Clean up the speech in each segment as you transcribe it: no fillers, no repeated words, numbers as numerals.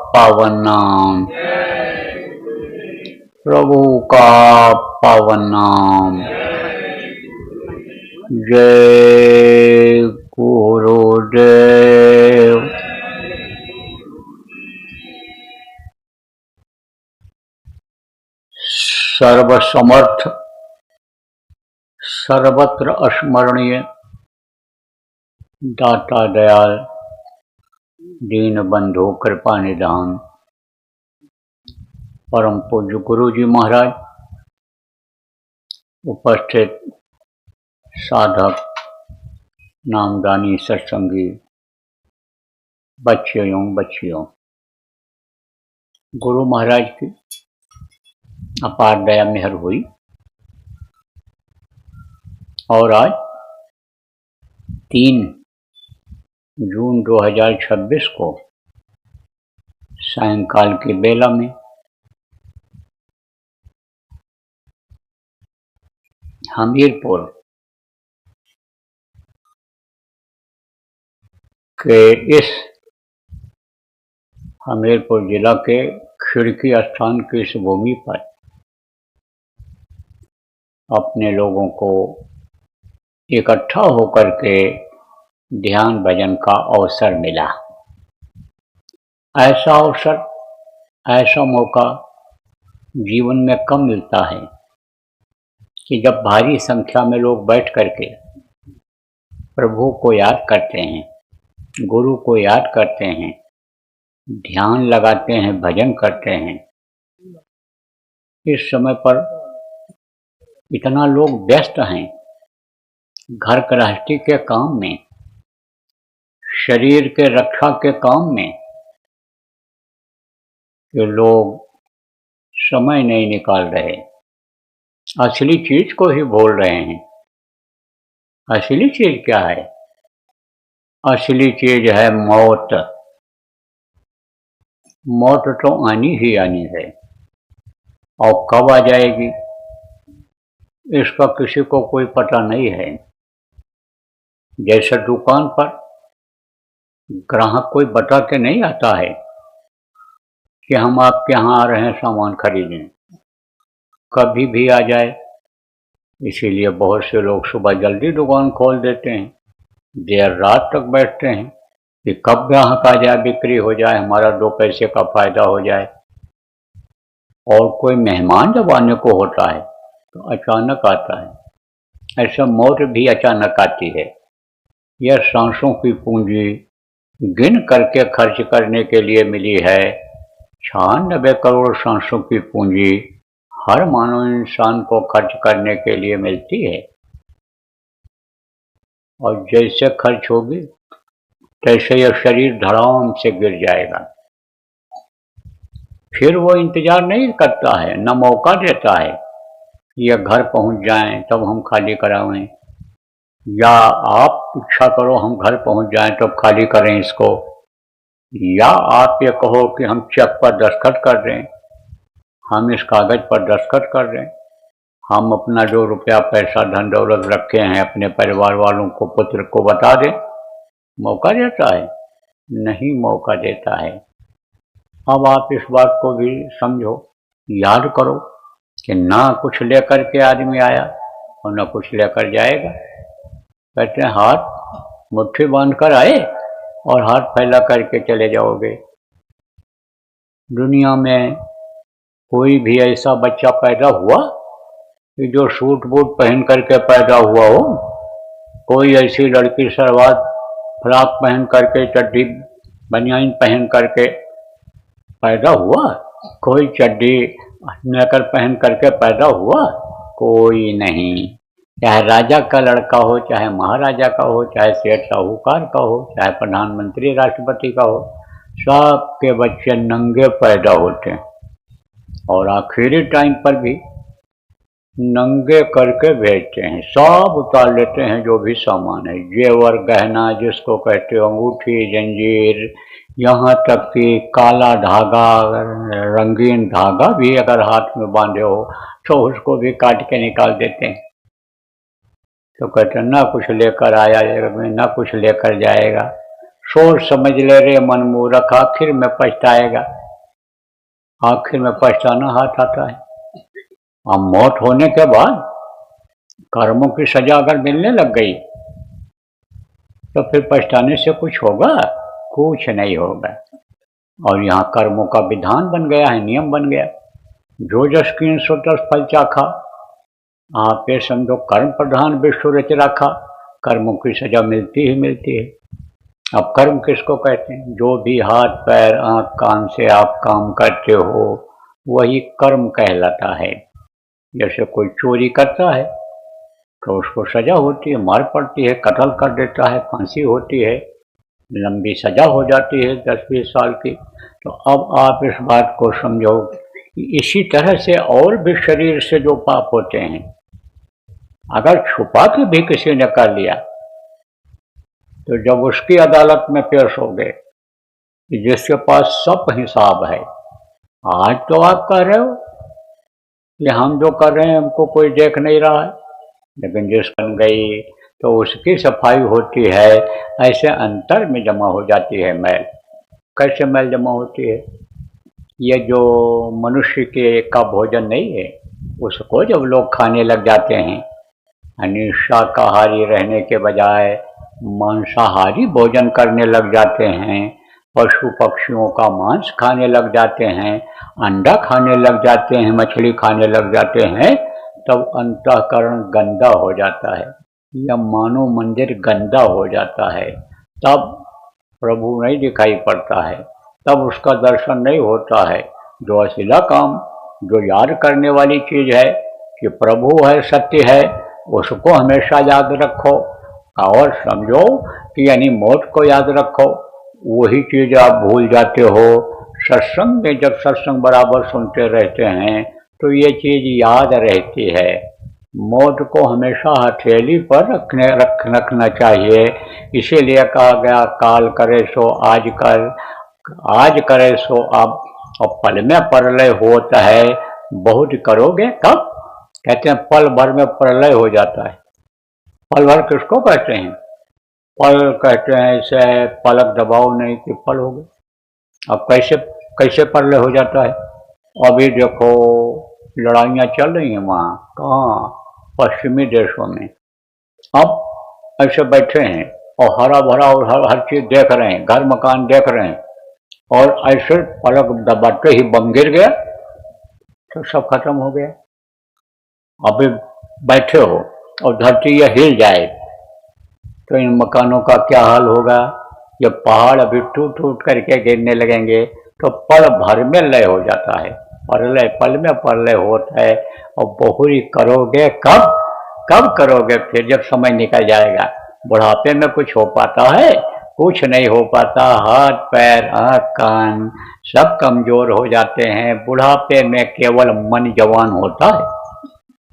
पावन नाम, प्रभु का पावन नाम। जय गुरुदेव। सर्वसमर्थ, सर्वत्र स्मरणीय, दाता दयाल, दीन बंधु कृपा निधान, परम पूज्य गुरु जी महाराज, उपस्थित साधक, नामदानी, सत्संगी, बच्चे एवं बच्चियों, गुरु महाराज की अपार दया मेहर हुई और आज 3 जून 2026 को सायंकाल की बेला में हमीरपुर के इस हमीरपुर जिला के खिड़की स्थान की इस भूमि पर अपने लोगों को इकट्ठा होकर के ध्यान भजन का अवसर मिला। ऐसा अवसर, ऐसा मौका जीवन में कम मिलता है कि जब भारी संख्या में लोग बैठ करके प्रभु को याद करते हैं, गुरु को याद करते हैं, ध्यान लगाते हैं, भजन करते हैं। इस समय पर इतना लोग व्यस्त हैं घर गृहस्थी के काम में, शरीर के रक्षा के काम में, कि लोग समय नहीं निकाल रहे, असली चीज को ही भूल रहे हैं। असली चीज क्या है? असली चीज है मौत। मौत तो आनी ही आनी है और कब आ जाएगी इसका किसी को कोई पता नहीं है। जैसे दुकान पर ग्राहक कोई बता के नहीं आता है कि हम आपके यहाँ आ रहे हैं सामान खरीदने, कभी भी आ जाए। इसीलिए बहुत से लोग सुबह जल्दी दुकान खोल देते हैं, देर रात तक बैठते हैं कि कब ग्राहक आ जाए, बिक्री हो जाए, हमारा 2 पैसे का फायदा हो जाए। और कोई मेहमान जब आने को होता है तो अचानक आता है। ऐसा मौत भी अचानक आती है। यह सांसों की पूंजी गिन करके खर्च करने के लिए मिली है। 96 करोड़ सांसों की पूंजी हर मानव इंसान को खर्च करने के लिए मिलती है और जैसे खर्च होगी तैसे यह शरीर धड़ाम से गिर जाएगा। फिर वो इंतजार नहीं करता है, न मौका देता है कि यह घर पहुंच जाएं तब हम खाली करावें, या आप इच्छा करो हम घर पहुंच जाएं तब खाली करें इसको, या आप ये कहो कि हम चेक पर दस्तखत कर दें, हम इस कागज पर दस्तखत कर दें, हम अपना जो रुपया पैसा धन दौलत रखे हैं अपने परिवार वालों को, पुत्र को बता दें। मौका देता है? नहीं मौका देता है। अब आप इस बात को भी समझो, याद करो कि ना कुछ लेकर के आदमी आया और ना कुछ लेकर जाएगा। कहते हैं हाथ मुट्ठी बांध कर आए और हाथ फैला करके चले जाओगे। दुनिया में कोई भी ऐसा बच्चा पैदा हुआ कि जो सूट बूट पहन करके पैदा हुआ हो? कोई ऐसी लड़की सलवार फ्रॉक पहन करके, चड्डी बनियान पहन करके पैदा हुआ? कोई चड्डी नेकर पहन करके पैदा हुआ? कोई नहीं। चाहे राजा का लड़का हो, चाहे महाराजा का हो, चाहे सेठ साहूकार का हो, चाहे प्रधानमंत्री राष्ट्रपति का हो, सबके बच्चे नंगे पैदा होते हैं और आखिरी टाइम पर भी नंगे करके भेजते हैं। सब उतार लेते हैं जो भी सामान है, जेवर गहना जिसको कहते हो, अंगूठी, जंजीर, यहाँ तक कि काला धागा, रंगीन धागा भी अगर हाथ में बांधे हो तो उसको भी काट के निकाल देते हैं। तो कहते ना कुछ लेकर आया, ना कुछ लेकर जाएगा, सोच समझ ले रे मन मूर्ख, आखिर में पछताएगा। आखिर में पछताना हाथ आता है। अब मौत होने के बाद कर्मों की सजा अगर मिलने लग गई तो फिर पछताने से कुछ होगा? कुछ नहीं होगा। और यहाँ कर्मों का विधान बन गया है, नियम बन गया। जो जस कीन सो तस फल चाखा। आप ये समझो कर्म प्रधान विश्व रच रखा, कर्मों की सजा मिलती ही मिलती है। अब कर्म किसको कहते हैं? जो भी हाथ पैर आंख कान से आप काम करते हो वही कर्म कहलाता है। जैसे कोई चोरी करता है तो उसको सजा होती है, मार पड़ती है, कत्ल कर देता है, फांसी होती है, लंबी सजा हो जाती है 10-20 साल की। तो अब आप इस बात को समझो कि इसी तरह से और भी शरीर से जो पाप होते हैं, अगर छुपा के भी किसी ने कर लिया तो जब उसकी अदालत में पेश हो गए कि जिसके पास सब हिसाब है, आज तो आप कह रहे हो कि हम जो कर रहे हैं हमको कोई देख नहीं रहा है, लेकिन जिस बन गई तो उसकी सफाई होती है। ऐसे अंतर में जमा हो जाती है मैल। कैसे मैल जमा होती है? ये जो मनुष्य के का भोजन नहीं है, उसको जब लोग खाने लग जाते हैं, यानी शाकाहारी रहने के बजाय मांसाहारी भोजन करने लग जाते हैं, पशु पक्षियों का मांस खाने लग जाते हैं, अंडा खाने लग जाते हैं, मछली खाने लग जाते हैं, तब अंतःकरण गंदा हो जाता है या मानव मंदिर गंदा हो जाता है। तब प्रभु नहीं दिखाई पड़ता है, तब उसका दर्शन नहीं होता है। जो असीला काम, जो याद करने वाली चीज है कि प्रभु है, सत्य है, उसको हमेशा याद रखो और समझो कि यानी मौत को याद रखो। वही चीज आप भूल जाते हो। सत्संग में जब सत्संग बराबर सुनते रहते हैं तो ये चीज याद रहती है। मौत को हमेशा हथेली पर रखना चाहिए। इसीलिए कहा गया काल करे सो आज कर, आज करे सो अब, और पल में प्रलय होता है। बहुत करोगे कब? कहते हैं पल भर में प्रलय हो जाता है। पल भर किसको कहते हैं? पल कहते हैं इसे पलक दबाओ नहीं कि पल हो गए। अब कैसे कैसे प्रलय हो जाता है? अभी देखो लड़ाइयाँ चल रही हैं वहाँ, कहाँ? पश्चिमी देशों में। अब ऐसे बैठे हैं और हरा भरा और हर चीज देख रहे हैं, घर मकान देख रहे हैं, और ऐसे पलक दबाते ही बम गिर गया तो सब खत्म हो गया। अभी बैठे हो और धरती यह हिल जाए तो इन मकानों का क्या हाल होगा? जब पहाड़ अभी टूट टूट करके गिरने लगेंगे तो पल भर में लय हो जाता है। प्रलय पल में प्रलय होता है। और बहुरी करोगे कब? कब करोगे? फिर जब समय निकल जाएगा। बुढ़ापे में कुछ हो पाता है? कुछ नहीं हो पाता। हाथ पैर आँख कान सब कमजोर हो जाते हैं। बुढ़ापे में केवल मन जवान होता है।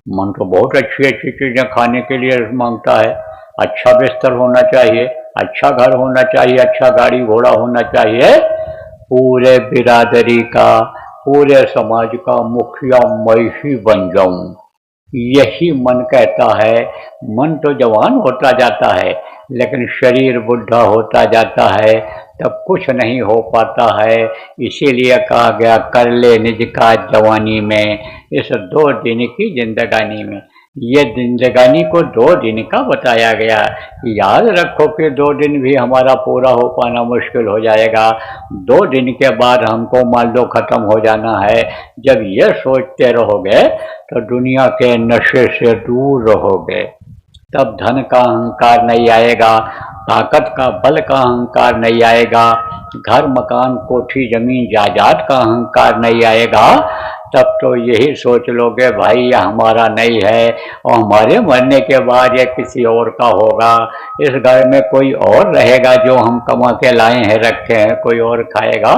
मन तो बहुत अच्छी अच्छी चीजें खाने के लिए मांगता है। अच्छा बिस्तर होना चाहिए, अच्छा घर होना चाहिए, अच्छा गाड़ी घोड़ा होना चाहिए। पूरे बिरादरी का, पूरे समाज का मुखिया मैं ही बन जाऊं, यही मन कहता है। मन तो जवान होता जाता है लेकिन शरीर बुढ़ा होता जाता है, तब कुछ नहीं हो पाता है। इसीलिए कहा गया कर ले निज का जवानी में, इस 2 दिन की जिंदगानी में। ये जिंदगानी को 2 दिन का बताया गया। याद रखो कि 2 दिन भी हमारा पूरा हो पाना मुश्किल हो जाएगा। 2 दिन के बाद हमको मान लो खत्म हो जाना है। जब ये सोचते रहोगे तो दुनिया के नशे से दूर रहोगे। तब धन का अहंकार नहीं आएगा, ताकत का बल का अहंकार नहीं आएगा, घर मकान कोठी जमीन जायदाद का अहंकार नहीं आएगा। तब तो यही सोच लोगे भाई यह हमारा नहीं है और हमारे मरने के बाद यह किसी और का होगा। इस घर में कोई और रहेगा जो हम कमा के लाए हैं रखे हैं, कोई और खाएगा,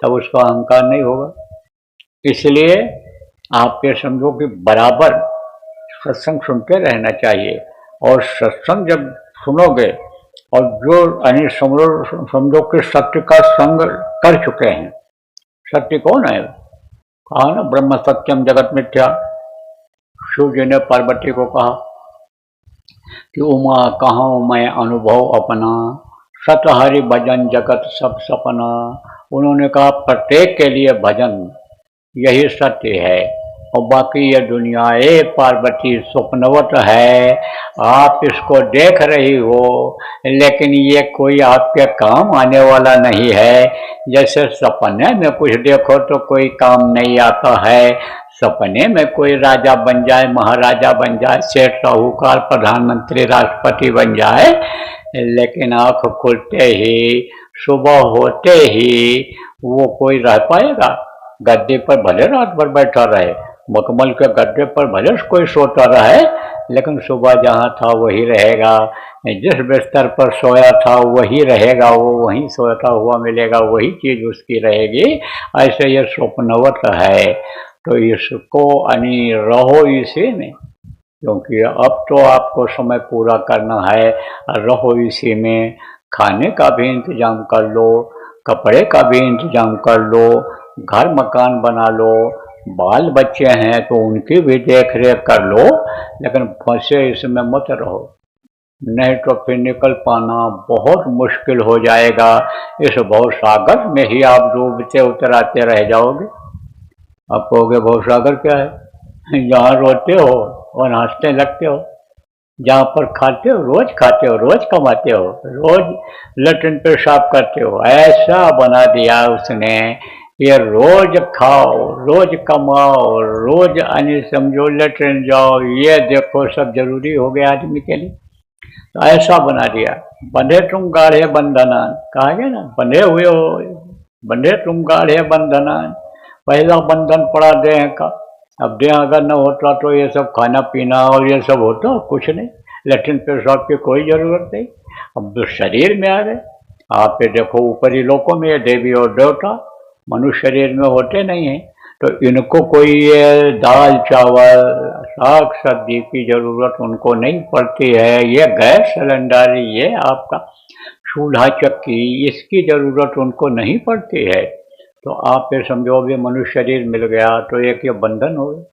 तब उसका अहंकार नहीं होगा। इसलिए आप ये समझो कि बराबर सत्संग सुनते रहना चाहिए। और सत्संग जब सुनोगे और जो यानी समझो कि सत्य का संग कर चुके हैं। सत्य कौन है? कहा ना ब्रह्म सत्यम जगत मिथ्या। शिव जी ने पार्वती को कहा कि उमा कहाँ मैं अनुभव अपना, सत हरि भजन जगत सब सपना। उन्होंने कहा प्रत्येक के लिए भजन, यही सत्य है। और बाकी ये दुनिया एक पार्वती स्वप्नवत है, आप इसको देख रही हो, लेकिन ये कोई आपके काम आने वाला नहीं है। जैसे सपने में कुछ देखो तो कोई काम नहीं आता है। सपने में कोई राजा बन जाए, महाराजा बन जाए, सेठ साहूकार प्रधानमंत्री राष्ट्रपति बन जाए, लेकिन आंख खुलते ही, सुबह होते ही वो कोई रह पाएगा? गद्दे पर भले रात भर बैठा रहे, मखमल के गद्दे पर भले कोई सोता रहे, लेकिन सुबह जहाँ था वही रहेगा। जिस बिस्तर पर सोया था वही रहेगा, वो वहीं सोता हुआ मिलेगा, वही चीज उसकी रहेगी। ऐसे ये स्वप्नवत है। तो इसको रहो इसी में, क्योंकि अब तो आपको समय पूरा करना है। रहो इसी में, खाने का भी इंतजाम कर लो, कपड़े का भी इंतजाम कर लो, घर मकान बना लो, बाल बच्चे हैं तो उनकी भी देख रेख कर लो, लेकिन फंसे इसमें मत रहो, नहीं तो फिर निकल पाना बहुत मुश्किल हो जाएगा। इस भव सागर में ही आप डूबते उतराते रह जाओगे। आप कहोगे भव सागर क्या है? जहाँ रोते हो और हंसने लगते हो, जहाँ पर खाते हो रोज खाते हो, रोज कमाते हो, रोज लैट्रिन पेशाब करते हो, ऐसा बना दिया उसने। ये रोज खाओ, रोज कमाओ, रोज समझो लैट्रिन जाओ, ये देखो सब जरूरी हो गया आदमी के लिए। तो ऐसा बना दिया। बंधे तुम गाढ़े बंधनान, कहा गया ना, बंधे हुए हो, बंधे तुम गाढ़े बंधनान। पहला बंधन पड़ा देह का। अब देह अगर न होता तो ये सब खाना पीना और ये सब होता कुछ नहीं, लैट्रिन पेशाब की कोई जरूरत नहीं। अब तो शरीर में आ गए। आप ये देखो ऊपरी लोकों में ये देवी और देवता मनुष्य शरीर में होते नहीं हैं, तो इनको कोई ये दाल चावल साग सब्जी की जरूरत उनको नहीं पड़ती है। ये गैस सिलेंडर, ये आपका चूल्हा चक्की, इसकी जरूरत उनको नहीं पड़ती है। तो आप ये समझो भी मनुष्य शरीर मिल गया तो एक ये बंधन हो गया।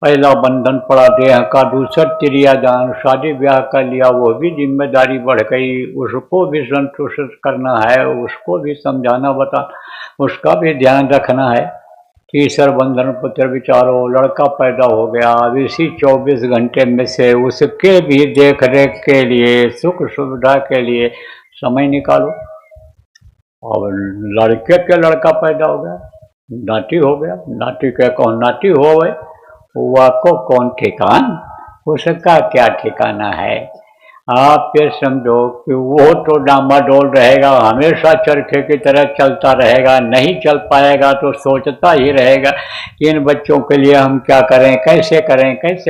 पहला बंधन पड़ा देह का, दूसरा क्रियादान, शादी ब्याह कर लिया, वो भी जिम्मेदारी बढ़ गई, उसको भी संतुष्ट करना है, उसको भी समझाना बता, उसका भी ध्यान रखना है। तीसरा बंधन पुत्र विचारो, लड़का पैदा हो गया, अब इसी 24 घंटे में से उसके भी देख रेख के लिए, सुख सुविधा के लिए समय निकालो। और लड़के के लड़का पैदा हो गया, नाती हो गया, नाती के कौन नाती हो गए, हुआ को कौन ठिकान, उसका क्या ठिकाना है। आप ये समझो कि वो तो डामाडोल रहेगा, हमेशा चरखे की तरह चलता रहेगा, नहीं चल पाएगा तो सोचता ही रहेगा कि इन बच्चों के लिए हम क्या करें, कैसे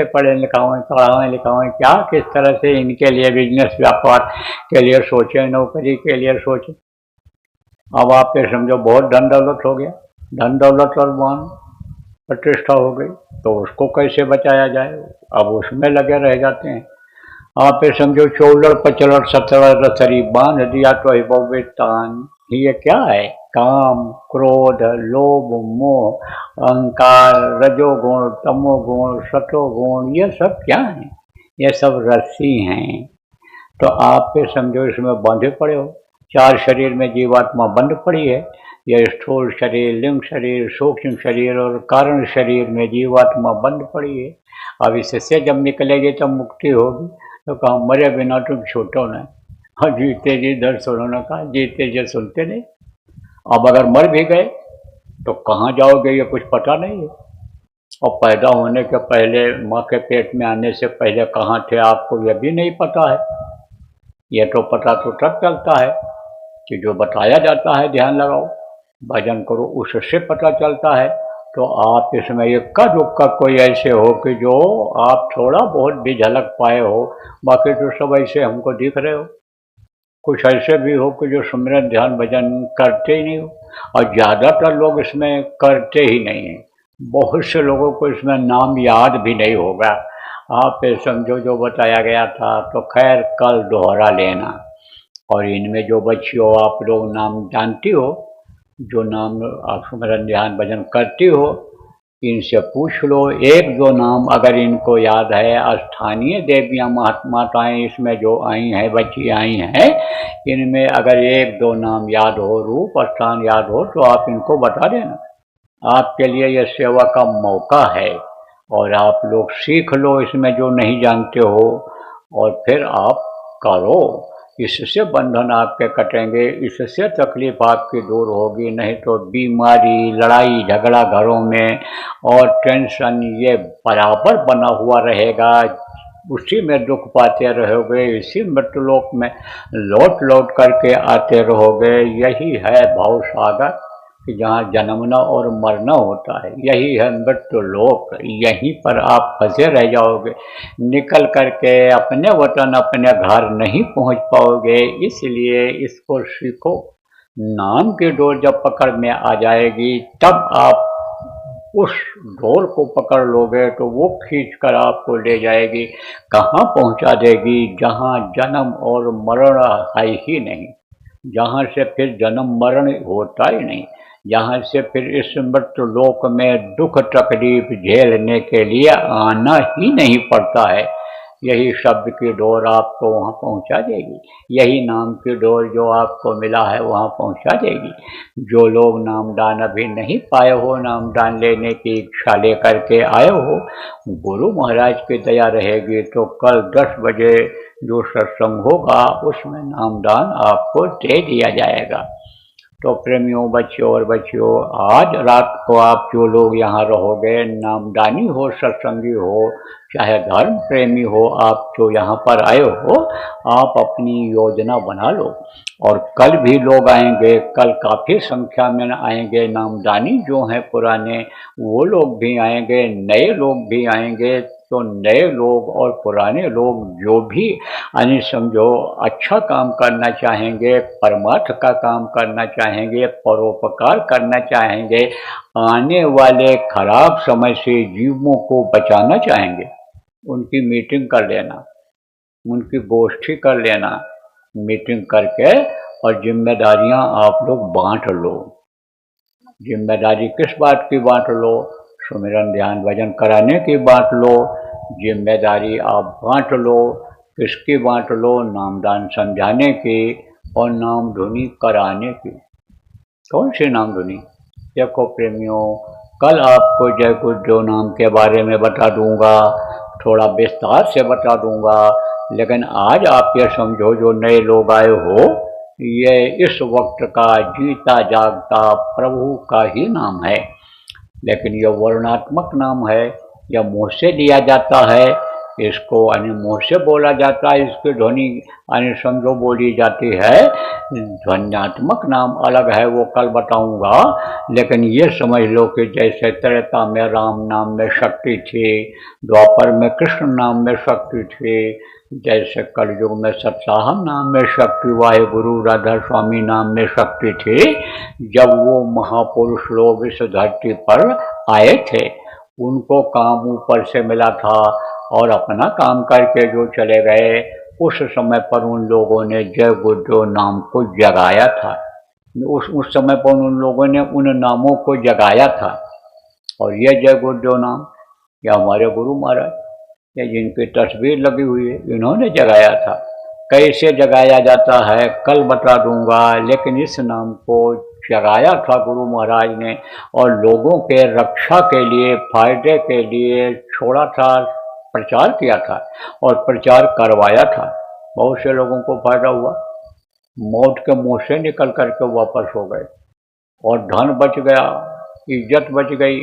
पढ़े लिखाएं, पढ़ाएं लिखाएं, क्या किस तरह से इनके लिए बिजनेस व्यापार के लिए सोचें, नौकरी के लिए सोचें। अब आप ये समझो बहुत धन दौलत हो गया, धन दौलत और मान प्रतिष्ठा हो गई, तो उसको कैसे बचाया जाए, अब उसमें लगे रह जाते हैं। आप ये समझो 14 15 17 रसरी बांध दिया तो तान। ये क्या है? काम, क्रोध, लोभ, मोह, अहंकार, रजोगुण, तमोगुण, सतोगुण, ये सब क्या है? ये सब रस्सी हैं। तो आप ये समझो इसमें बंधे पड़े हो। 4 शरीर में जीवात्मा बंध पड़ी है। यह स्थूल शरीर, लिंग शरीर, सूक्ष्म शरीर और कारण शरीर में जीवात्मा बंध पड़ी है। अब इससे जब निकलेगी तब मुक्ति होगी। तो कहा मरे बिना तुम छूटो न, और जीते जी दर सुनो न, कहा जीते जी सुनते नहीं। अब अगर मर भी गए तो कहाँ जाओगे ये कुछ पता नहीं है। और पैदा होने के पहले, माँ के पेट में आने से पहले कहाँ थे आपको यह भी नहीं पता है। ये तो पता तो तब चलता है कि जो बताया जाता है, ध्यान लगाओ, भजन करो, उससे पता चलता है। तो आप इसमें इक्का दुक्का कोई ऐसे हो कि जो आप थोड़ा बहुत भी झलक पाए हो, बाकी तो सब ऐसे हमको दिख रहे हो। कुछ ऐसे भी हो कि जो सुमिरन ध्यान भजन करते ही नहीं हो, और ज़्यादातर लोग इसमें करते ही नहीं हैं। बहुत से लोगों को इसमें नाम याद भी नहीं होगा। आप ये समझो जो बताया गया था तो खैर कल दोहरा लेना। और इनमें जो बच्ची हो आप लोग नाम जानती हो, जो नाम आप सुमिरन ध्यान भजन करती हो, इनसे पूछ लो। 1-2 नाम अगर इनको याद है, स्थानीय देवियाँ माताएँ इसमें जो आई हैं, बच्ची आई हैं, इनमें अगर 1-2 नाम याद हो, रूप स्थान याद हो, तो आप इनको बता देना। आपके लिए यह सेवा का मौका है और आप लोग सीख लो इसमें जो नहीं जानते हो और फिर आप करो। इससे बंधन आपके कटेंगे, इससे तकलीफ आपकी दूर होगी। नहीं तो बीमारी, लड़ाई झगड़ा घरों में और टेंशन ये बराबर बना हुआ रहेगा। उसी में दुख पाते रहोगे, इसी मृत्युलोक में लौट लौट करके आते रहोगे। यही है भव सागर कि जहाँ जन्मना और मरना होता है, यही है मृत्युलोक। यहीं पर आप फंसे रह जाओगे, निकल करके अपने वतन अपने घर नहीं पहुँच पाओगे। इसलिए इसको सीखो। नाम की डोर जब पकड़ में आ जाएगी तब आप उस डोर को पकड़ लोगे तो वो खींच कर आपको ले जाएगी, कहाँ पहुँचा देगी, जहाँ जन्म और मरण है ही नहीं, जहाँ से फिर जन्म मरण होता ही नहीं, जहाँ से फिर इस मृत्युलोक में दुख तकलीफ झेलने के लिए आना ही नहीं पड़ता है। यही शब्द की डोर आपको वहाँ पहुँचा देगी, यही नाम की डोर जो आपको मिला है वहाँ पहुँचा देगी। जो लोग नामदान अभी नहीं पाए हो, नामदान लेने की इच्छा लेकर के आए हो, गुरु महाराज की दया रहेगी तो कल 10 बजे जो सत्संग होगा उसमें नामदान आपको दे दिया जाएगा। तो प्रेमियों, बच्चों और बच्चियों, आज रात को आप जो लोग यहाँ रहोगे, नामदानी हो, सत्संगी हो, चाहे धर्म प्रेमी हो, आप जो यहाँ पर आए हो, आप अपनी योजना बना लो। और कल भी लोग आएंगे, कल काफ़ी संख्या में आएंगे। नामदानी जो हैं पुराने वो लोग भी आएंगे, नए लोग भी आएंगे। तो नए लोग और पुराने लोग जो भी यानी समझो अच्छा काम करना चाहेंगे, परमार्थ का काम करना चाहेंगे, परोपकार करना चाहेंगे, आने वाले खराब समय से जीवों को बचाना चाहेंगे, उनकी मीटिंग कर लेना, उनकी गोष्ठी कर लेना। मीटिंग करके और जिम्मेदारियां आप लोग बांट लो। जिम्मेदारी किस बात की बांट लो? सुमिरन ध्यान भजन कराने की बांट लो। जिम्मेदारी आप बांट लो। किसकी बांट लो? नामदान समझाने की और नाम धुनी कराने की। कौन सी नाम धुनी? देखो प्रेमियों, कल आपको जय गुरुदेव नाम के बारे में बता दूंगा, थोड़ा विस्तार से बता दूंगा। लेकिन आज आप ये समझो, जो नए लोग आए हो, ये इस वक्त का जीता जागता प्रभु का ही नाम है। लेकिन यह वर्णात्मक नाम है, यह मुँह से लिया जाता है, इसको यानी मुँह से बोला जाता है, इसकी ध्वनि यानी समझो बोली जाती है। ध्वन्यात्मक नाम अलग है, वो कल बताऊंगा। लेकिन ये समझ लो कि जैसे त्रेता में राम नाम में शक्ति थी, द्वापर में कृष्ण नाम में शक्ति थी, जैसे कलयुग में सत्साहम नाम में शक्ति, वाहेगुरु राधा स्वामी नाम में शक्ति थी। जब वो महापुरुष लोग इस धरती पर आए थे, उनको काम ऊपर से मिला था और अपना काम करके जो चले गए, उस समय पर उन लोगों ने जय गुरुदेव नाम को जगाया था। उस समय पर उन लोगों ने उन नामों को जगाया था। और ये जय गुरुदेव नाम या हमारे गुरु महाराज, या जिनकी तस्वीर लगी हुई है, इन्होंने जगाया था। कैसे जगाया जाता है कल बता दूंगा। लेकिन इस नाम को जगाया था गुरु महाराज ने और लोगों के रक्षा के लिए, फायदे के लिए छोड़ा था, प्रचार किया था और प्रचार करवाया था। बहुत से लोगों को फायदा हुआ, मौत के मुंह से निकल करके वापस हो गए और धन बच गया, इज्जत बच गई,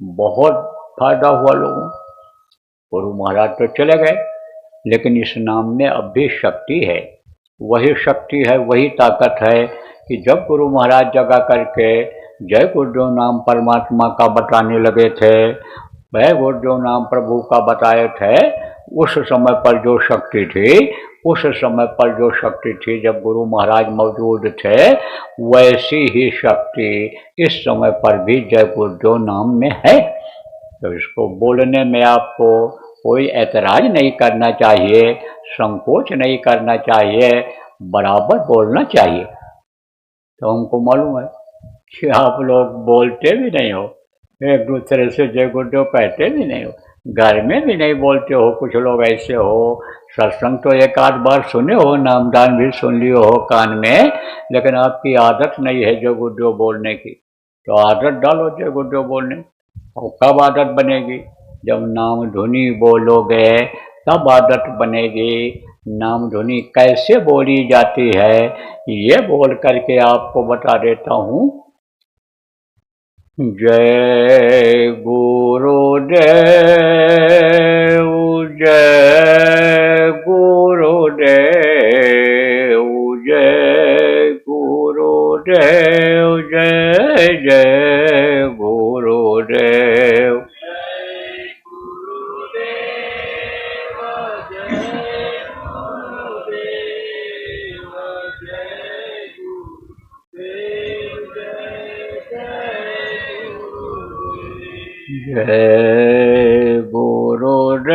बहुत फायदा हुआ लोगों। गुरु महाराज तो चले गए, लेकिन इस नाम में अब भी शक्ति है। वही शक्ति है, वही ताकत है कि जब गुरु महाराज जगा करके जय गुरुदेव नाम परमात्मा का बताने लगे थे, वह गुरुदेव नाम प्रभु का बताए थे, उस समय पर जो शक्ति थी, उस समय पर जो शक्ति थी जब गुरु महाराज मौजूद थे, वैसी ही शक्ति इस समय पर भी जय गुरुदेव नाम में है। तो इसको बोलने में आपको कोई ऐतराज नहीं करना चाहिए, संकोच नहीं करना चाहिए, बराबर बोलना चाहिए। तो हमको मालूम है कि आप लोग बोलते भी नहीं हो, एक दूसरे से जय गुरुदेव कहते भी नहीं हो, घर में भी नहीं बोलते हो। कुछ लोग ऐसे हो, सत्संग तो एक आध बार सुने हो, नामदान भी सुन लियो हो कान में, लेकिन आपकी आदत नहीं है जय गुरुदेव बोलने की। तो आदत डालो जय गुरुदेव बोलने। और कब आदत बनेगी? जब नाम धुनी बोलोगे तब आदत बनेगी। नाम धुनी कैसे बोली जाती है ये बोल करके आपको बता देता हूँ। जय गुरुदेव, जय गुरुदेव, जय गुरुदेव, जय जय गुरुदेव। जय गुरुदेव,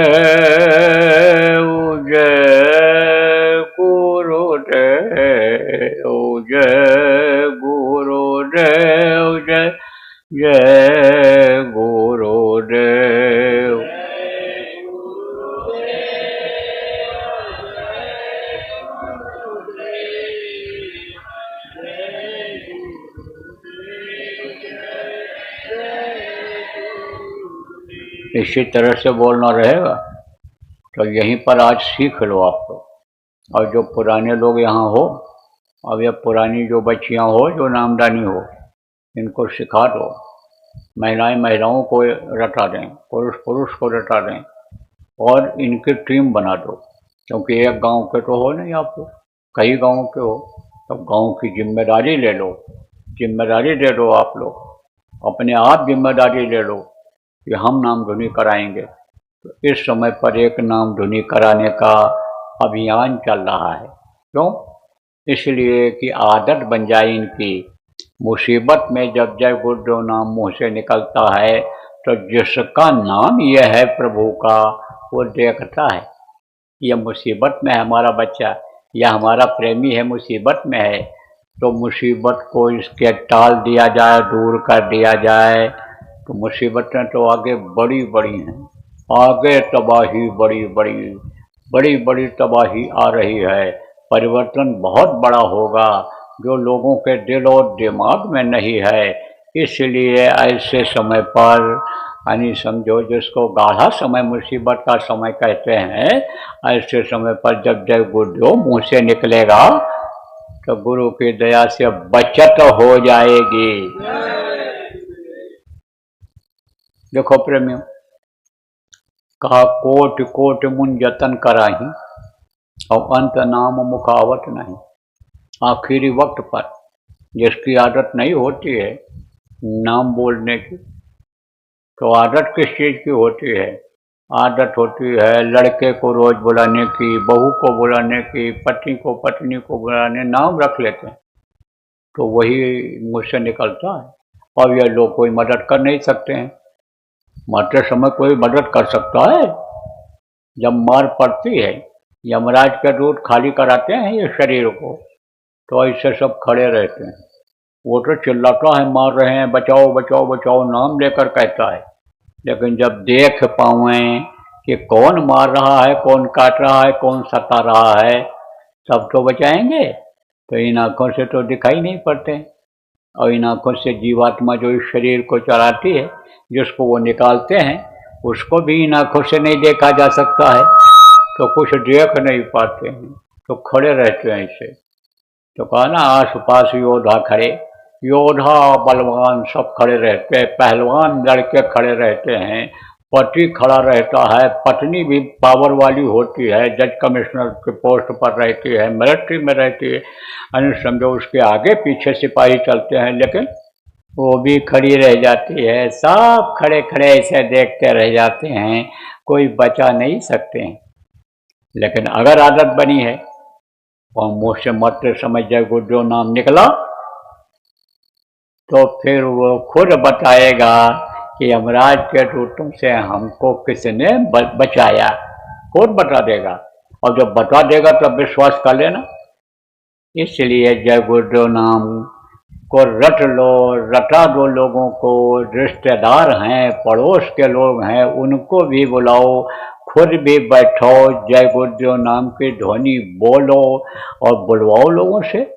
जय गुरुदेव, जय गुरुदेव, जय जय गुरुदेव। इसी तरह से बोलना रहेगा। तो यहीं पर आज सीख लो आप लोग। और जो पुराने लोग यहाँ हो, अब ये पुरानी जो बच्चियाँ हो, जो नामदानी हो, इनको सिखा दो। महिलाएं महिलाओं को रटा दें, पुरुष पुरुष को रटा दें, और इनकी टीम बना दो। क्योंकि एक गांव के तो हो नहीं आप लोग, कई गाँव के हो, तो गांव की जिम्मेदारी ले लो। जिम्मेदारी दे दो आप लोग, अपने आप जिम्मेदारी ले लो कि हम नाम धुनी कराएंगे। तो इस समय पर एक नाम धुनी कराने का अभियान चल रहा है। क्यों? इसलिए कि आदत बन जाए इनकी। मुसीबत में जब जय गुरुदेव नाम मुँह से निकलता है तो जिसका नाम यह है प्रभु का, वो देखता है यह मुसीबत में है हमारा बच्चा, या हमारा प्रेमी है मुसीबत में है, तो मुसीबत को इसके टाल दिया जाए, दूर कर दिया जाए। तो मुसीबतें तो आगे बड़ी बड़ी हैं, आगे तबाही बड़ी बड़ी बड़ी बड़ी तबाही आ रही है। परिवर्तन बहुत बड़ा होगा जो लोगों के दिल और दिमाग में नहीं है। इसलिए ऐसे समय पर, यानी समझो जिसको गाढ़ा समय मुसीबत का समय कहते हैं, ऐसे समय पर जब जय गुरुदेव मुँह से निकलेगा तो गुरु की दया से बचत हो जाएगी। देखो प्रेमियों, कहा कोट कोट मुन जतन कराही और अंत नाम मुखावत नहीं। आखिरी वक्त पर जिसकी आदत नहीं होती है नाम बोलने की, तो आदत किस चीज़ की होती है? आदत होती है लड़के को रोज बुलाने की, बहू को बुलाने की, पति को पत्नी को बुलाने, नाम रख लेते हैं। तो वही मुझसे निकलता है। और यह लोग कोई मदद कर नहीं सकते हैं। मरते समय कोई मदद कर सकता है? जब मार पड़ती है, यमराज के दूत खाली कराते हैं ये शरीर को, तो ऐसे सब खड़े रहते हैं। वो तो चिल्लाता है मार रहे हैं, बचाओ बचाओ बचाओ, नाम लेकर कहता है। लेकिन जब देख पाएं कि कौन मार रहा है, कौन काट रहा है, कौन सता रहा है, तब तो बचाएंगे। तो इन आँखों से तो दिखाई नहीं पड़ते, और इन आँखों से जीवात्मा जो इस शरीर को चलाती है, जिसको वो निकालते हैं, उसको भी इन आँखों से नहीं देखा जा सकता है। तो कुछ देख नहीं पाते हैं, तो खड़े रहते हैं ऐसे। तो कहा ना, आस पास योद्धा खड़े, योद्धा बलवान सब खड़े रहते हैं, पहलवान लड़के खड़े रहते हैं, पति खड़ा रहता है, पत्नी भी पावर वाली होती है, जज कमिश्नर के पोस्ट पर रहती है, मिलिट्री में रहती है, यानी समझो उसके आगे पीछे सिपाही चलते हैं, लेकिन वो भी खड़ी रह जाती है। सब खड़े खड़े ऐसे देखते रह जाते हैं, कोई बचा नहीं सकते हैं। लेकिन अगर आदत बनी है और मुँह से मरते समय जय गुरुदेव नाम निकला, तो फिर वो खुद बताएगा कि यमराज के दूतों से हमको किसने बचाया, खुद बता देगा। और जब बता देगा तब विश्वास कर लेना। इसलिए जय गुरुदेव नाम को रट लो, रटा दो लोगों को। रिश्तेदार हैं, पड़ोस के लोग हैं, उनको भी बुलाओ, खुद भी बैठो, जय गुरुदेव नाम की ध्वनि बोलो और बुलवाओ लोगों से।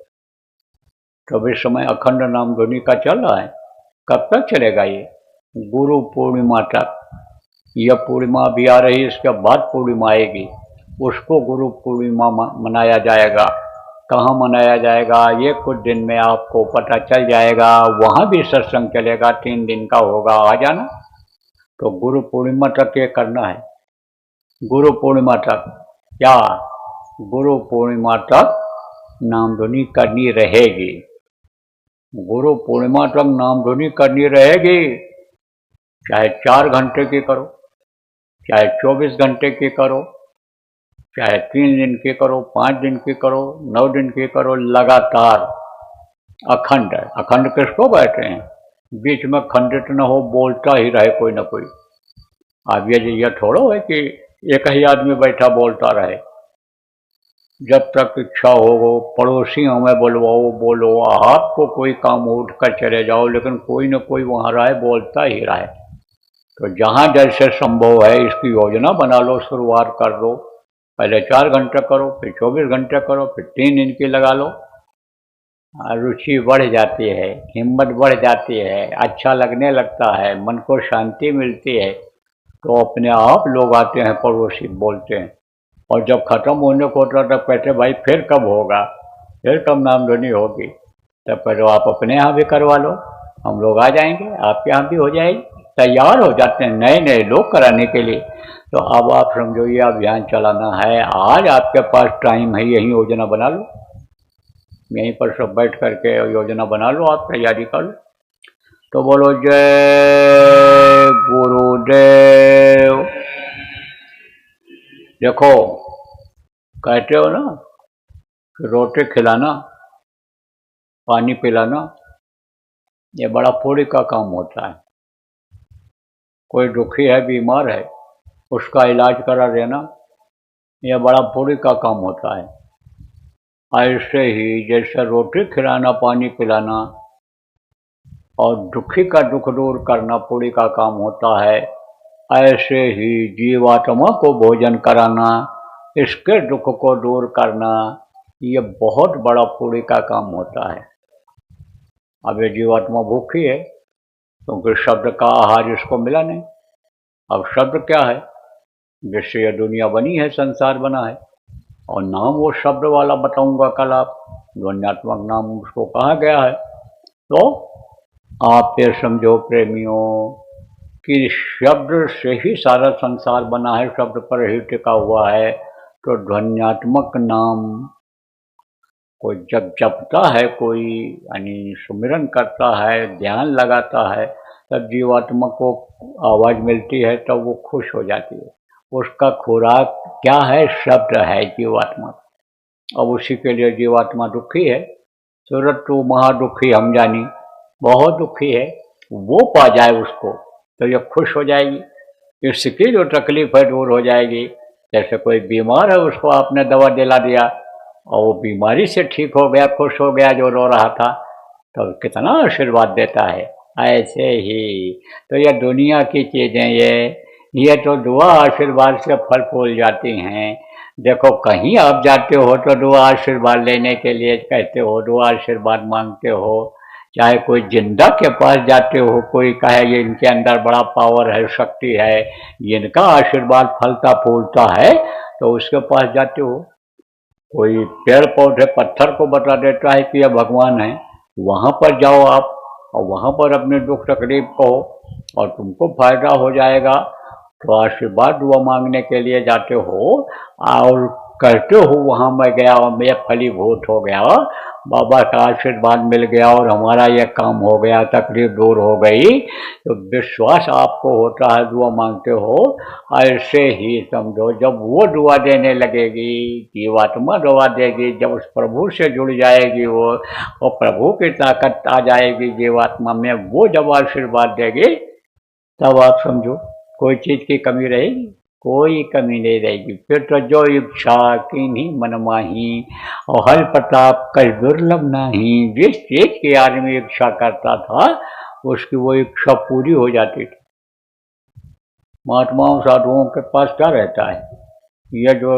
तो इस समय अखंड नाम ध्वनि का चल रहा है। कब तक चलेगा ये? गुरु पूर्णिमा तक। यह पूर्णिमा भी आ रही, इसके बाद पूर्णिमा आएगी, उसको गुरु पूर्णिमा मनाया जाएगा। कहाँ मनाया जाएगा ये कुछ दिन में आपको पता चल जाएगा। वहाँ भी सत्संग चलेगा, 3 दिन का होगा, आ जाना। तो गुरु पूर्णिमा तक ये करना है। गुरु पूर्णिमा तक क्या? गुरु पूर्णिमा तक नामधुनी करनी रहेगी। गुरु पूर्णिमा तक नामधुनी करनी रहेगी। चाहे 4 घंटे की करो, चाहे 24 घंटे की करो, चाहे 3 दिन की करो, 5 दिन की करो, 9 दिन की करो, लगातार अखंड। अखंड किसको कहते हैं? बीच में खंडित न हो, बोलता ही रहे कोई ना कोई। अब ये थोड़ो है कि एक ही आदमी बैठा बोलता रहे। जब तक इच्छा हो पड़ोसियों में बुलवाओ, बोलो, आपको कोई काम उठ कर चले जाओ, लेकिन कोई न कोई वहाँ रहे, बोलता ही रहे। तो जहाँ जैसे संभव है इसकी योजना बना लो, शुरुआत कर दो। पहले 4 घंटे करो, फिर 24 घंटे करो, फिर 3 दिन की लगा लो। रुचि बढ़ जाती है, हिम्मत बढ़ जाती है, अच्छा लगने लगता है, मन को शांति मिलती है। तो अपने आप लोग आते हैं, पड़ोसी बोलते हैं। और जब खत्म होने को होता तब कहते भाई फिर कब होगा, फिर कब नामधुनी होगी? तब पहले आप अपने यहाँ भी करवा लो, हम लोग आ जाएंगे, आपके यहाँ भी हो जाएगी। तैयार हो जाते हैं नए नए लोग कराने के लिए। तो अब आप समझो ये अभियान चलाना है। आज आपके पास टाइम है, यही योजना बना लो, यहीं पर सब बैठ करके योजना बना लो, आप तैयारी कर लो। तो बोलो जय गुरुदेव। देखो कहते हो ना कि रोटी खिलाना, पानी पिलाना, ये बड़ा पुण्य का काम होता है। कोई दुखी है, बीमार है, उसका इलाज करा देना, यह बड़ा पुण्य का काम होता है। ऐसे ही जैसे रोटी खिलाना, पानी पिलाना और दुखी का दुख दूर करना पुण्य का काम होता है, ऐसे ही जीवात्मा को भोजन कराना, इसके दुख को दूर करना, ये बहुत बड़ा पुण्य का काम होता है। अब ये जीवात्मा भूखी है क्योंकि शब्द का आहार इसको मिला नहीं। अब शब्द क्या है? जिससे यह दुनिया बनी है, संसार बना है। और नाम वो शब्द वाला बताऊंगा कल, आप ध्वन्यात्मक नाम उसको कहा गया है। तो आप ये समझो प्रेमियों कि शब्द से ही सारा संसार बना है, शब्द पर ही टिका हुआ है। तो ध्वन्यात्मक नाम कोई जब जपता है, कोई यानी सुमिरन करता है, ध्यान लगाता है, तब जीवात्मा को आवाज़ मिलती है, तब वो खुश हो जाती है। उसका खुराक क्या है? शब्द है जीवात्मा। अब उसी के लिए जीवात्मा दुखी है। सूरत तो महादुखी हम जानी, बहुत दुखी है। वो पा जाए उसको तो ये खुश हो जाएगी, इसकी जो तकलीफ है दूर हो जाएगी। जैसे कोई बीमार है, उसको आपने दवा दिला दिया और वो बीमारी से ठीक हो गया, खुश हो गया, जो रो रहा था, तो कितना आशीर्वाद देता है। ऐसे ही तो ये दुनिया की चीज़ें, ये तो दुआ आशीर्वाद से फल फूल जाती हैं। देखो कहीं आप जाते हो तो दुआ आशीर्वाद लेने के लिए कहते हो, दुआ आशीर्वाद मांगते हो। चाहे कोई जिंदा के पास जाते हो, कोई कहे ये इनके अंदर बड़ा पावर है, शक्ति है, इनका आशीर्वाद फलता फूलता है, तो उसके पास जाते हो। कोई पेड़ पौधे पत्थर को बता देता है कि यह भगवान है, वहाँ पर जाओ आप और वहाँ पर अपने दुख तकलीफ कहो और तुमको फायदा हो जाएगा। तो आशीर्वाद दुआ मांगने के लिए जाते हो और कहते हो वहाँ मैं गया और मैं फलीभूत हो गया, बाबा का आशीर्वाद मिल गया और हमारा यह काम हो गया, तकलीफ दूर हो गई। तो विश्वास आपको होता है, दुआ मांगते हो। ऐसे ही समझो जब वो दुआ देने लगेगी, जीवात्मा दुआ देगी, जब उस प्रभु से जुड़ जाएगी वो, और प्रभु की ताकत आ जाएगी जीवात्मा में, वो जब आशीर्वाद देगी, तब आप समझो कोई चीज़ की कमी रहेगी? कोई कमी नहीं रहेगी। फिर तो जो इच्छा किन्हीं मन माही और हल प्रताप कल दुर्लभ नहीं। जिस चीज की आदमी इच्छा करता था उसकी वो इच्छा पूरी हो जाती थी। महात्माओं साधुओं के पास क्या रहता है? ये जो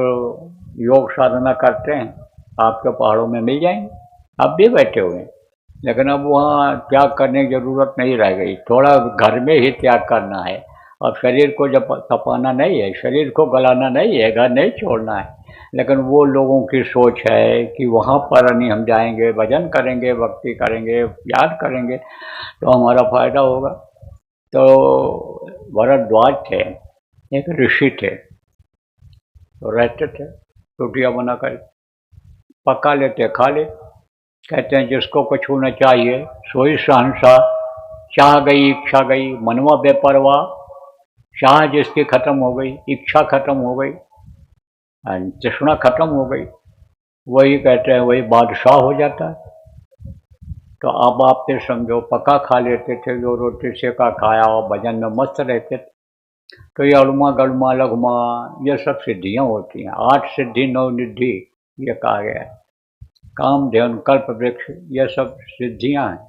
योग साधना करते हैं आपके पहाड़ों में मिल जाएंगे, आप भी बैठे हुए हैं। लेकिन अब वहाँ त्याग करने की जरूरत नहीं रह गई, थोड़ा घर में ही त्याग करना है। अब शरीर को जब तपाना नहीं है, शरीर को गलाना नहीं है, घर नहीं छोड़ना है। लेकिन वो लोगों की सोच है कि वहाँ पर नहीं, हम जाएंगे, भजन करेंगे, भक्ति करेंगे, याद करेंगे तो हमारा फायदा होगा। तो भरद्वाज थे, एक ऋषि थे, तो रहते थे रोटियां बना कर, पका लेते, खा ले। कहते हैं जिसको कुछ होना चाहिए सोई शहंशाह, चाह गई इच्छा गई, मनवा बेपरवाह। चाह जिसकी खत्म हो गई, इच्छा खत्म हो गई, तृष्णा खत्म हो गई, वही कहते हैं वही बादशाह हो जाता है। तो अब आप फिर समझो, पका खा लेते थे, जो रोटी सेका खाया और भजन में मस्त रहते थे। तो ये अड़ुमा गड़ुमा लघुमा ये सब सिद्धियां होती हैं। 8 सिद्धि 9 निधि ये कहा गया है। काम ध्यान कल्प वृक्ष ये सब सिद्धियां हैं।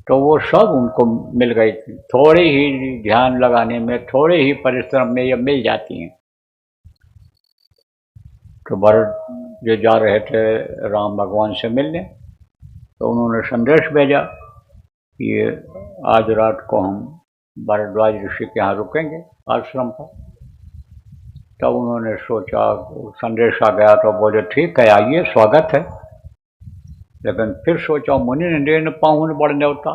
तो वो सब उनको मिल गई थी, थोड़ी ही ध्यान लगाने में, थोड़े ही परिश्रम में ये मिल जाती हैं। तो भरत जो जा रहे थे राम भगवान से मिलने, तो उन्होंने संदेश भेजा कि आज रात को हम भरद्वाज ऋषि के यहाँ रुकेंगे आश्रम पर। तब उन्होंने सोचा, संदेश आ गया तो बोले ठीक है आइए, स्वागत है। लेकिन फिर सोचा, मुनि ने पाहुन बड़ न्योता,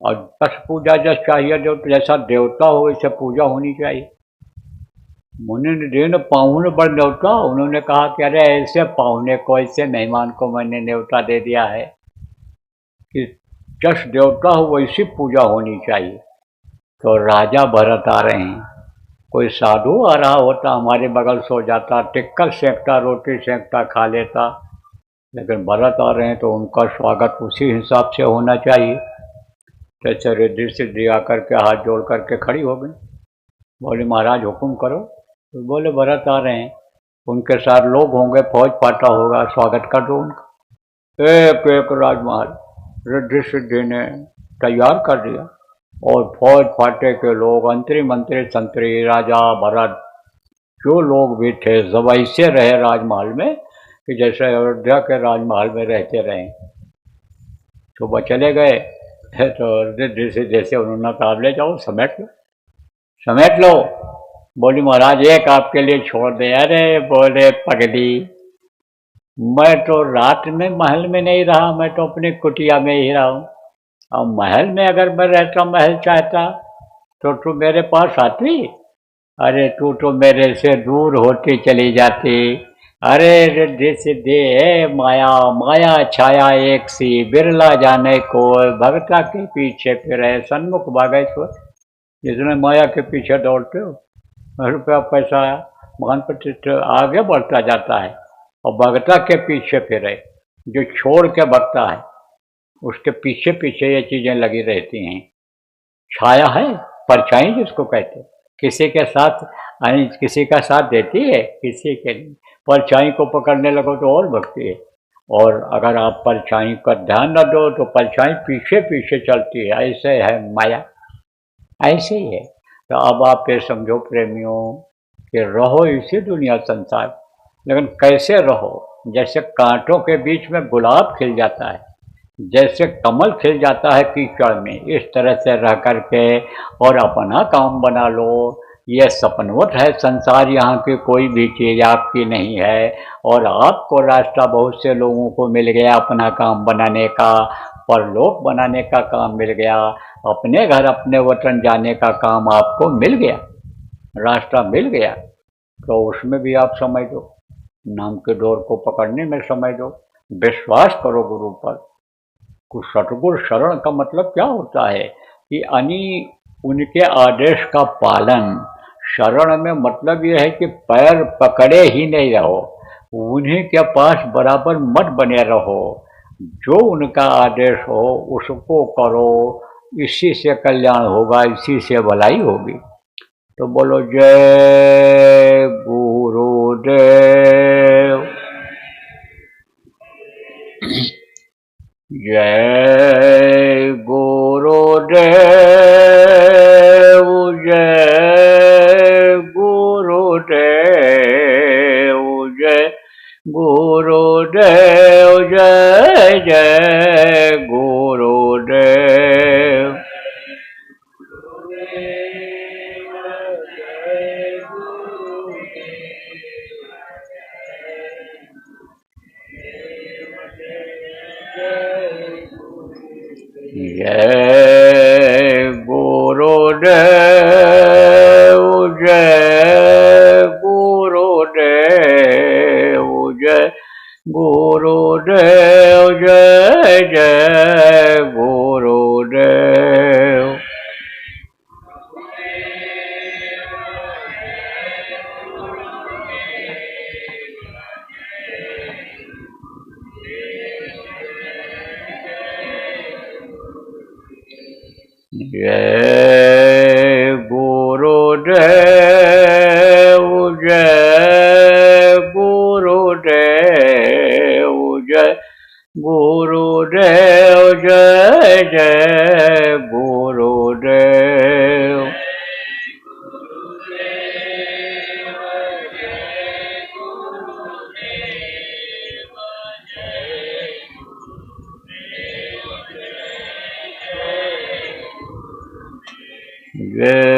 और बस पूजा जैसा चाहिए, जैसा देवता हो वैसे पूजा होनी चाहिए। मुनि ने पाहुन बड़ न्योता, उन्होंने कहा कि अरे ऐसे पाहुने को, ऐसे मेहमान को मैंने न्योता दे दिया है कि जस देवता हो वैसी पूजा होनी चाहिए। तो राजा भरत आ रहे हैं, कोई साधु आ रहा होता हमारे बगल सो जाता, टिक्कर सेंकता, रोटी सेंकता, खा लेता। लेकिन भरत आ रहे हैं तो उनका स्वागत उसी हिसाब से होना चाहिए। जैसे रिद्धि सिद्धि आकर के हाथ जोड़ करके खड़ी हो गई, बोले महाराज हुक्म करो। तो बोले भरत आ रहे हैं, उनके साथ लोग होंगे, फौज फाटा होगा, स्वागत कर दो उनका। एक एक राजमहल रिद्धि सिद्धि ने तैयार कर दिया, और फौज फाटे के लोग, अंतरी मंत्री संतरी, राजा भरत, जो लोग भी थे सब ऐसे रहे राजमहल में कि जैसे अयोध्या के राजमहल में रहते रहे। सुबह चले गए तो रिद्धि सिद्धि से उन्होंने कहा ले जाओ, समेट लो, समेट लो। बोली महाराज एक आपके लिए छोड़ दे। अरे बोले पगली, मैं तो रात में महल में नहीं रहा, मैं तो अपनी कुटिया में ही रहा हूँ। अब महल में अगर मैं रहता, महल चाहता, तो तू मेरे पास आती? अरे तू तो मेरे से दूर होती चली जाती। अरे रिद्धि सिद्धि है माया, माया छाया एक सी, बिरला जाने को, भगता के पीछे फिरे सन्मुख भागे सो। जितने माया के पीछे दौड़ते हो, रुपया पैसा मान प्रतिष्ठा आगे बढ़ता जाता है, और भगता के पीछे फिरे, जो छोड़ के भगता है उसके पीछे पीछे ये चीजें लगी रहती हैं। छाया है, परछाई जिसको कहते हैं, किसी के साथ किसी का साथ देती है, किसी के लिए। परछाई को पकड़ने लगो तो और भगती है, और अगर आप परछाई का ध्यान न दो तो परछाई पीछे पीछे चलती है। ऐसे है माया, ऐसे ही है। तो अब आप ये समझो प्रेमियों कि रहो इसी दुनिया संसार, लेकिन कैसे रहो? जैसे कांटों के बीच में गुलाब खिल जाता है, जैसे कमल खिल जाता है कीचड़ में, इस तरह से रह करके और अपना काम बना लो। ये सपनवत है संसार, यहाँ की कोई भी चीज़ आपकी नहीं है, और आपको रास्ता बहुत से लोगों को मिल गया अपना काम बनाने का, परलोक बनाने का काम मिल गया, अपने घर अपने वतन जाने का काम आपको मिल गया, रास्ता मिल गया। तो उसमें भी आप समय दो, नाम के डोर को पकड़ने में समय दो, विश्वास करो गुरु पर। कुछ सतगुरु शरण का मतलब क्या होता है कि उनके आदेश का पालन। शरण में मतलब यह है कि पैर पकड़े ही नहीं रहो, उन्हीं के पास बराबर मत बने रहो, जो उनका आदेश हो उसको करो, इसी से कल्याण होगा, इसी से भलाई होगी। तो बोलो जय गुरुदेव। जय गुरुदेव, जय गुरुदेव, जय गुरुदेव, जय जय गुरुदेव। जय गुरुदेव, जय गुरुदेव, जय गुरुदेव, जय जय गुरुदेव। जय